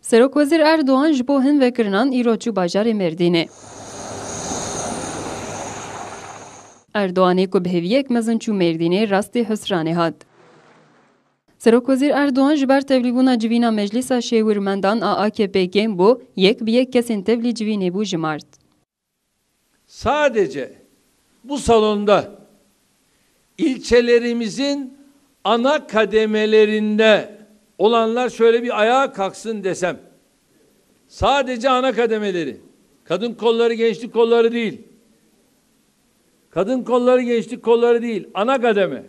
Serokwezîr Erdoğan ji bo hin vekirinan îro çû bajarê Mêrdînê. Erdoğanê ku bi hêviyek mezin çû Mêrdînê rastî husranê hat. Serokwezîr Erdoğan ji ber tevlîbûna civîna Meclîsa Şêwirmendan a AKP gêm bû, yek bi yek kesên tevlî civînê bû jimart. Sadece bu salonda ilçelerimizin ana kademelerinde olanlar şöyle bir ayağa kalksın desem, sadece ana kademeleri, kadın kolları, gençlik kolları değil, kadın kolları, gençlik kolları değil, ana kademe.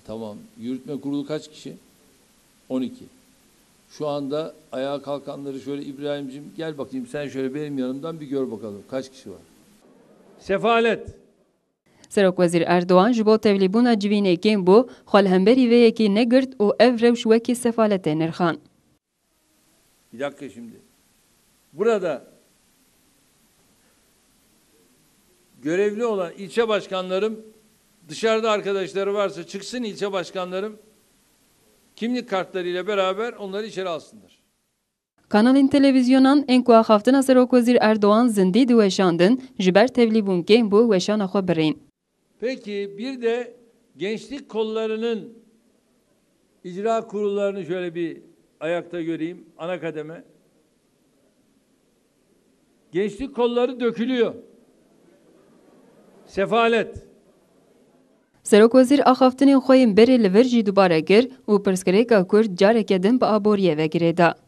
Tamam, yürütme kurulu kaç kişi? 12. Şu anda ayağa kalkanları şöyle, İbrahim'cim gel bakayım sen şöyle benim yanımdan bir gör bakalım kaç kişi var. Sefalet. Serokwezîr Erdoğan ji bo tevlîbûna civînê kêm bû, xwalhemberî vê yekê negirt û ev rewş wekî sefaletê nirxan. Bir dakika şimdi. Burada görevli olan ilçe başkanlarım, dışarıda arkadaşları varsa çıksın ilçe başkanlarım, kimlik kartlarıyla beraber onları içeri alsınlar. Kanalên televîzyonan ên ku axaftina Serokwezîr Erdoğan zindî diweşandin, ji ber tevlîbûn kêm bû weşana xwe birîn. Peki bir de gençlik kollarının icra kurullarını şöyle bir ayakta göreyim. Ana kademe. Gençlik kolları dökülüyor. Sefalet. Serokwezîr axaftinên xwe yên berê li vir jî dubare kir û pirsgirêka Kurd careke din bi aboriyê vegirê da.